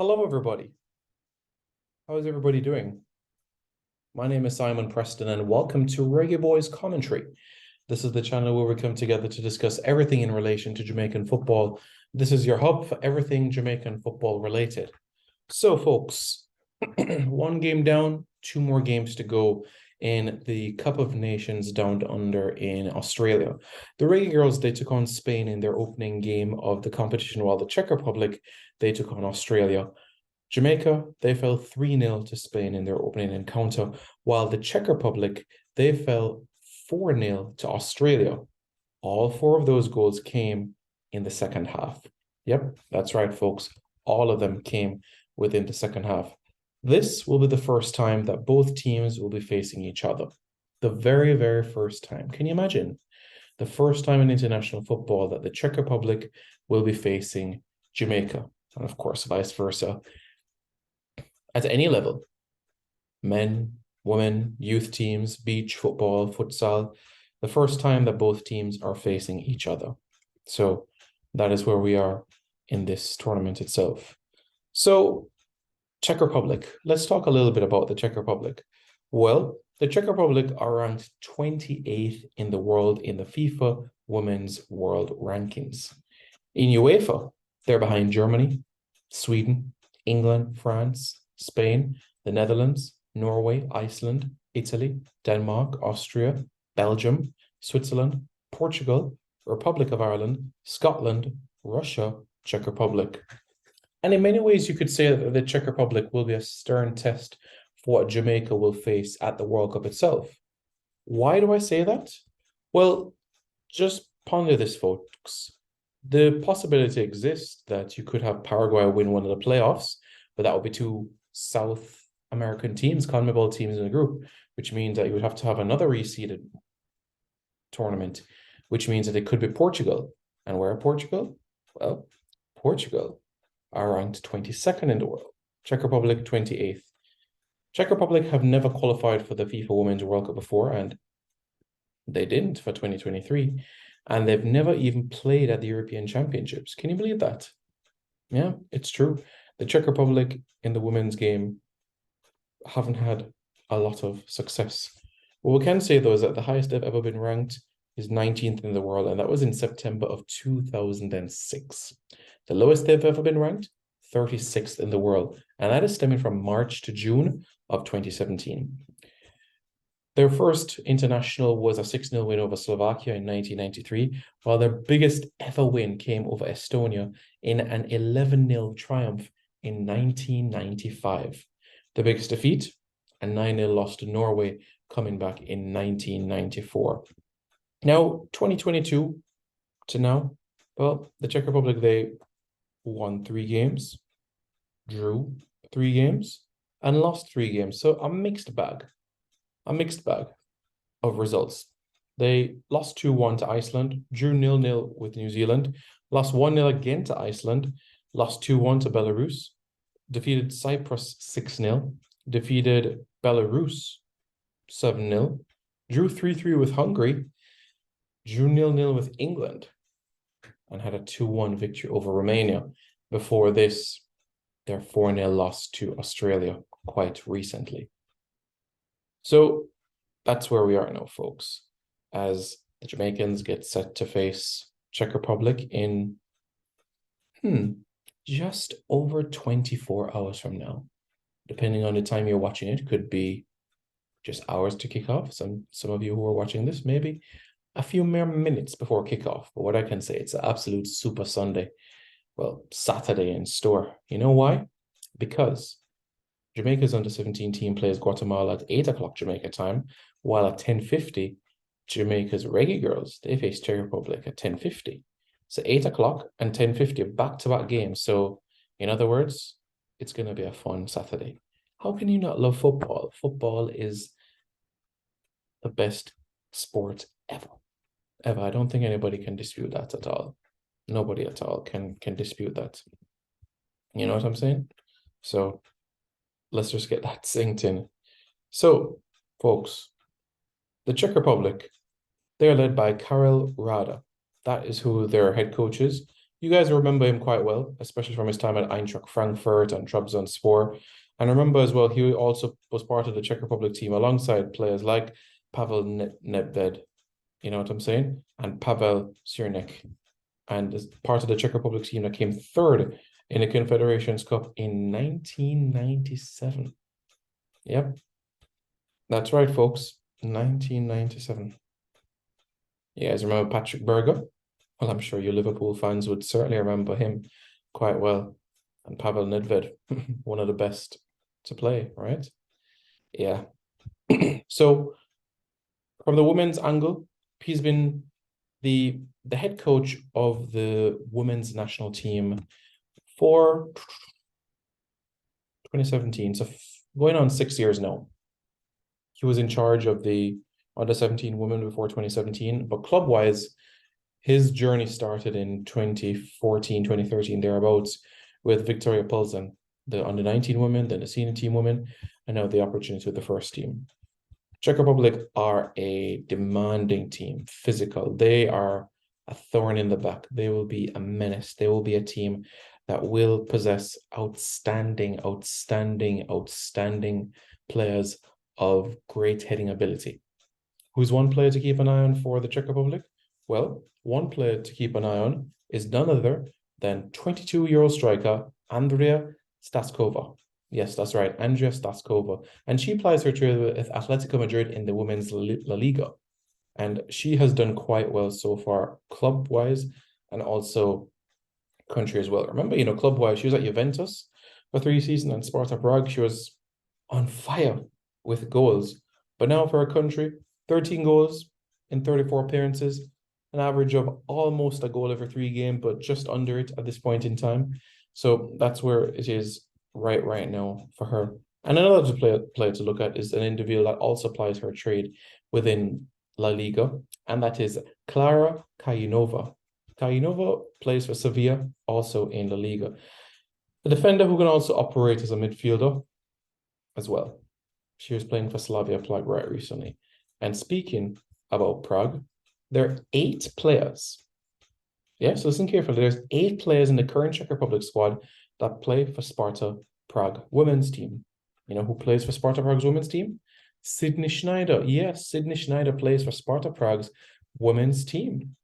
Hello, everybody. How is everybody doing? My name is Simon Preston, and welcome to Reggae Boys Commentary. This is the channel where we come together to discuss everything in relation to Jamaican football. This is your hub for everything Jamaican football related. So, folks, one game down, two more games to go in the Cup of Nations Down Under in Australia. The Reggae Girls, they took on Spain in their opening game of the competition, while the Czech Republic, they took on Australia. Jamaica, they fell 3-0 to Spain in their opening encounter, while the Czech Republic, they fell 4-0 to Australia. All four of those goals came in the second half. Yep, that's right, folks. All of them came within the second half. This will be the first time that both teams will be facing each other. The very, very first time. Can you imagine? The first time in international football that the Czech Republic will be facing Jamaica, and of course, vice versa. At any level, men, women, youth teams, beach, football, futsal, the first time that both teams are facing each other. So that is where we are in this tournament itself. So Czech Republic, let's talk a little bit about the Czech Republic. Well, the Czech Republic are ranked 28th in the world in the FIFA Women's World Rankings. In UEFA, they're behind Germany, Sweden, England, France, Spain, the Netherlands, Norway, Iceland, Italy, Denmark, Austria, Belgium, Switzerland, Portugal, Republic of Ireland, Scotland, Russia, Czech Republic. And in many ways, you could say that the Czech Republic will be a stern test for what Jamaica will face at the World Cup itself. Why do I say that? Well, just ponder this, folks. The possibility exists that you could have Paraguay win one of the playoffs, but that would be two South American teams, CONMEBOL teams in a group, which means that you would have to have another reseeded tournament, which means that it could be Portugal. And where are Portugal? Well, Portugal are ranked 22nd in the world. Czech Republic, 28th. Czech Republic have never qualified for the FIFA Women's World Cup before, and they didn't for 2023. And they've never even played at the European Championships. Can you believe that? Yeah, it's true. The Czech Republic in the women's game haven't had a lot of success. What we can say, though, is that the highest they've ever been ranked is 19th in the world, and that was in September of 2006. The lowest they've ever been ranked, 36th in the world, and that is stemming from March to June of 2017. Their first international was a 6-0 win over Slovakia in 1993, while their biggest ever win came over Estonia in an 11-0 triumph in 1995. The biggest defeat, a 9-0 loss to Norway, coming back in 1994. Now, 2022 to now, well, the Czech Republic, they won 3 games, drew 3 games, and lost 3 games. So a mixed bag of results. They lost 2-1 to Iceland, drew 0-0 with New Zealand, lost 1-0 again to Iceland, lost 2-1 to Belarus, defeated Cyprus 6-0, defeated Belarus 7-0, drew 3-3 with Hungary, drew 0-0 with England, and had a 2-1 victory over Romania. Before this, their 4-0 loss to Australia quite recently. So that's where we are now, folks, as the Jamaicans get set to face Czech Republic in just over 24 hours from now. Depending on the time you're watching it, could be just hours to kick off. Some of you who are watching this, maybe a few mere minutes before kickoff. But what I can say, it's an absolute super Sunday. Well, Saturday in store. You know why? Because Jamaica's under-17 team plays Guatemala at 8 o'clock Jamaica time, while at 10:50, Jamaica's Reggae Girls, they face Czech Republic at 10:50. So 8 o'clock and 10:50, back-to-back games. So in other words, it's going to be a fun Saturday. How can you not love football? Football is the best sport ever. Ever. I don't think anybody can dispute that at all. Nobody at all can dispute that. You know what I'm saying? So let's just get that synced in. So, folks, the Czech Republic, they're led by Karel Rada. That is who their head coach is. You guys remember him quite well, especially from his time at Eintracht Frankfurt and Trabzonspor. And remember as well, he also was part of the Czech Republic team alongside players like Pavel Nedved, you know what I'm saying? And Pavel Sirnik. And is part of the Czech Republic team that came third in the Confederations Cup in 1997. Yep. That's right, folks. 1997. You guys remember Patrick Berger? Well, I'm sure you Liverpool fans would certainly remember him quite well. And Pavel Nedved, one of the best to play, right? Yeah. So from the women's angle, he's been the head coach of the women's national team for 2017. So going on 6 years now. He was in charge of the under 17 women before 2017, but club-wise, his journey started in 2014, 2013, thereabouts, with Victoria Pulsen, the under 19 women, then the senior team women, and now the opportunity with the first team. Czech Republic are a demanding team, physical. They are a thorn in the back. They will be a menace. They will be a team that will possess outstanding players of great heading ability. Who's one player to keep an eye on for the Czech Republic? Well, one player to keep an eye on is none other than 22-year-old striker Andrea Staskova. Yes, that's right, Andrea Staskova. And she plies her trade with Atletico Madrid in the women's La Liga. And she has done quite well so far, club-wise, and also country as well. Remember, club-wise, she was at Juventus for 3 seasons, and Sparta Prague, she was on fire with goals. But now for her country, 13 goals in 34 appearances, an average of almost a goal every 3 games, but just under it at this point in time. So that's where it is right now for her. And another player to look at is an individual that also applies her trade within La Liga, and that is Clara Kayinova. Kayinova plays for Sevilla, also in La Liga. A defender who can also operate as a midfielder as well. She was playing for Slavia Prague right recently. And speaking about Prague, there are 8 players. Yes, listen carefully. There's 8 players in the current Czech Republic squad that play for Sparta Prague women's team. You know who plays for Sparta Prague's women's team? Sydney Schneider. Yes, Sydney Schneider plays for Sparta Prague's women's team.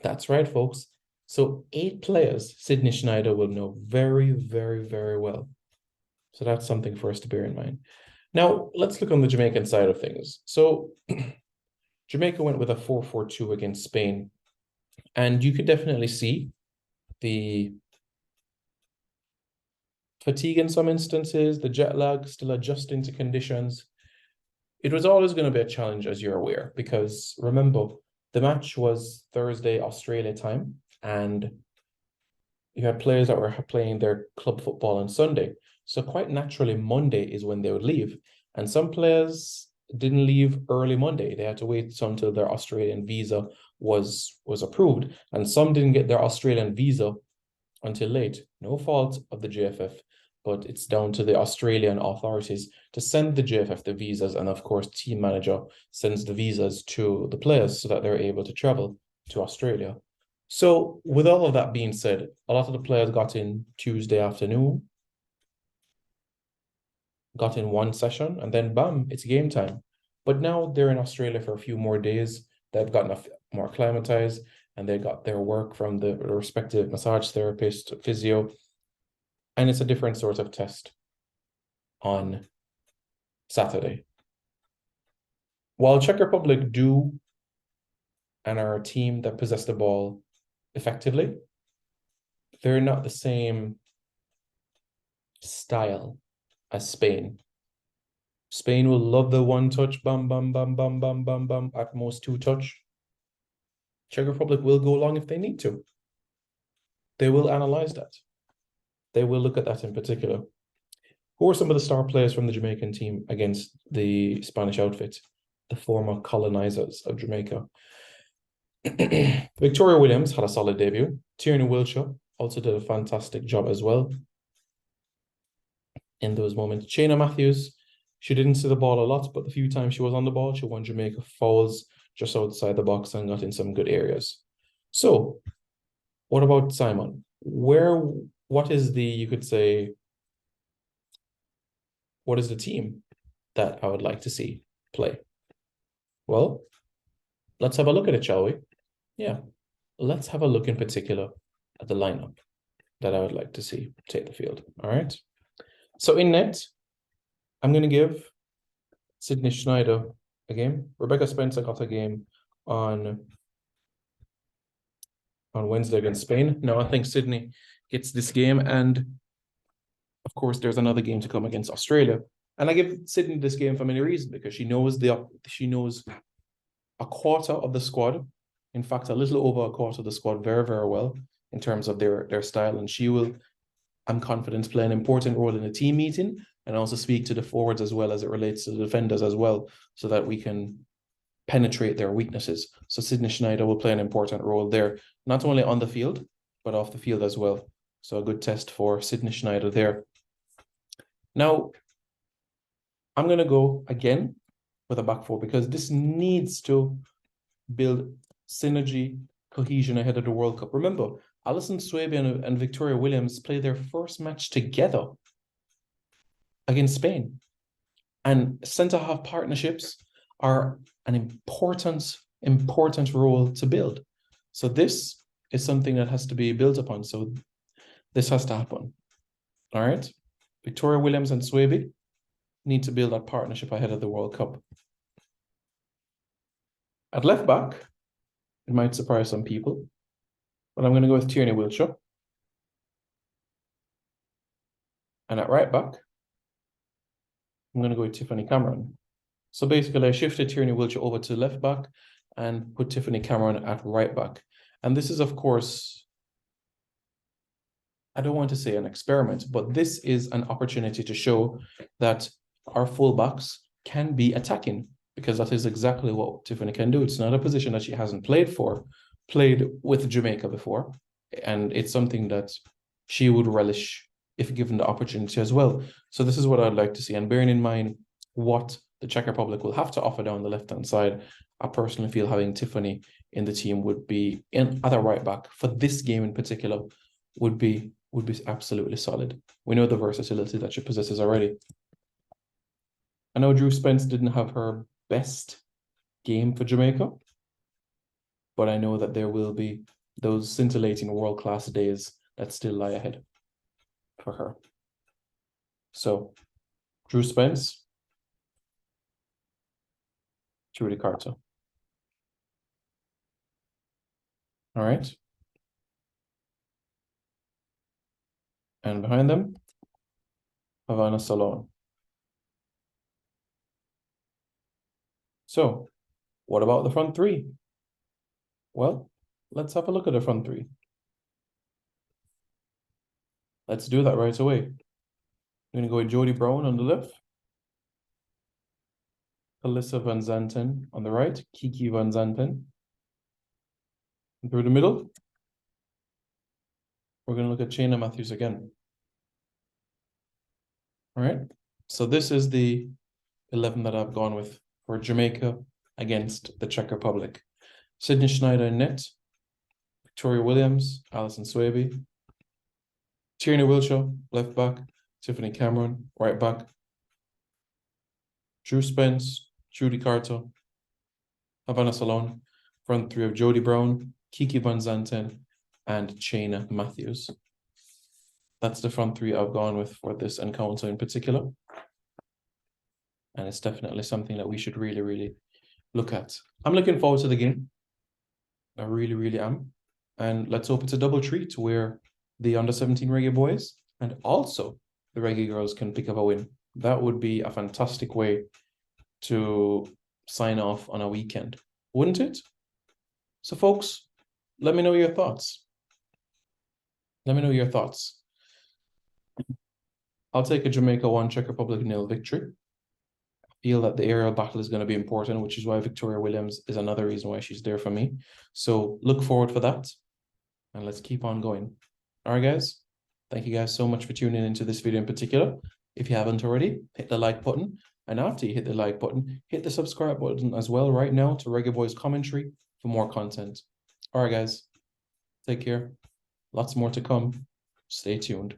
That's right, folks. So 8 players Sydney Schneider will know very, very, very well. So that's something for us to bear in mind. Now, let's look on the Jamaican side of things. So Jamaica went with a 4-4-2 against Spain. And you could definitely see the fatigue in some instances, the jet lag, still adjusting to conditions. It was always going to be a challenge, as you're aware, because remember, the match was Thursday, Australia time, and you had players that were playing their club football on Sunday. So quite naturally, Monday is when they would leave. And some players didn't leave early Monday. They had to wait until their Australian visa was approved. And some didn't get their Australian visa until late. No fault of the JFF, but it's down to the Australian authorities to send the JFF the visas. And of course, team manager sends the visas to the players so that they're able to travel to Australia. So with all of that being said, a lot of the players got in Tuesday afternoon, got in one session, and then bam, it's game time. But now they're in Australia for a few more days. They've gotten more acclimatized, and they got their work from the respective massage therapist, physio, and it's a different sort of test on Saturday. While Czech Republic do and are a team that possess the ball effectively, they're not the same style as Spain. Spain will love the one touch, bam, bam, bam, bam, bam, bam, bam, at most 2 touch. Czech Republic will go long if they need to. They will analyze that. They will look at that in particular. Who are some of the star players from the Jamaican team against the Spanish outfit, the former colonizers of Jamaica? Victoria Williams had a solid debut. Tierney Wiltshire also did a fantastic job as well in those moments. Shayna Matthews, she didn't see the ball a lot, but the few times she was on the ball, she won Jamaica fouls just outside the box and got in some good areas. So What about Simon? What is the, you could say, what is the team that I would like to see play? Well, let's have a look at it, shall we? Yeah, let's have a look in particular at the lineup that I would like to see take the field. All right. So in net, I'm going to give Sydney Schneider a game. Rebecca Spencer got a game on Wednesday against Spain. Now I think Sydney gets this game, and of course there's another game to come against Australia. And I give Sydney this game for many reasons, because she knows a quarter of the squad, in fact a little over a quarter of the squad, very, very well in terms of their style, and she will, I'm confident, play an important role in the team meeting and also speak to the forwards as well as it relates to the defenders as well, so that we can penetrate their weaknesses. So Sydney Schneider will play an important role there, not only on the field, but off the field as well. So a good test for Sydney Schneider there. Now, I'm going to go again with a back four, because this needs to build synergy, cohesion ahead of the World Cup. Remember, Alison Swaby and Victoria Williams play their first match together against Spain. And centre-half partnerships are an important role to build. So this is something that has to be built upon. So this has to happen. All right. Victoria Williams and Swaby need to build that partnership ahead of the World Cup. At left back, it might surprise some people, but I'm going to go with Tierney Wiltshire. And at right back, I'm going to go with Tiffany Cameron. So basically, I shifted Tierney Wiltshire over to left back and put Tiffany Cameron at right back. And this is, of course, I don't want to say an experiment, but this is an opportunity to show that our fullbacks can be attacking, because that is exactly what Tiffany can do. It's not a position that she hasn't played with Jamaica before, and it's something that she would relish if given the opportunity as well. So this is what I'd like to see. And bearing in mind what the Czech Republic will have to offer down the left-hand side, I personally feel having Tiffany in the team would be, in other right back for this game in particular, would be absolutely solid. We know the versatility that she possesses already. I know Drew Spence didn't have her best game for Jamaica, but I know that there will be those scintillating world-class days that still lie ahead for her. So, Drew Spence, Judy Carter. All right. And behind them, Havana Salon. So, what about the front three? Well, let's have a look at the front three. Let's do that right away. I'm going to go with Jodie Brown on the left, Alyssa Van Zanten on the right, Kiki Van Zanten. And through the middle, we're going to look at Shayna Matthews again. All right. So this is the 11 that I've gone with for Jamaica against the Czech Republic. Sydney Schneider in net, Victoria Williams, Alison Swaby, Tierney Wiltshire, left back, Tiffany Cameron, right back, Drew Spence, Judy Carter, Havana Salon, front three of Jodie Brown, Kiki Van Zanten, and Shayna Matthews. That's the front three I've gone with for this encounter in particular. And it's definitely something that we should really, really look at. I'm looking forward to the game. I really, really am. And let's hope it's a double treat where the under-17 Reggae boys and also the Reggae girls can pick up a win. That would be a fantastic way to sign off on a weekend, wouldn't it? So folks, let me know your thoughts. Let me know your thoughts. I'll take a Jamaica 1, Czech Republic 0 victory. I feel that the aerial battle is going to be important, which is why Victoria Williams is another reason why she's there for me. So look forward for that. And let's keep on going. All right, guys. Thank you guys so much for tuning into this video in particular. If you haven't already, hit the like button. And after you hit the like button, hit the subscribe button as well right now to Reggae Boys Commentary for more content. All right, guys. Take care. Lots more to come. Stay tuned.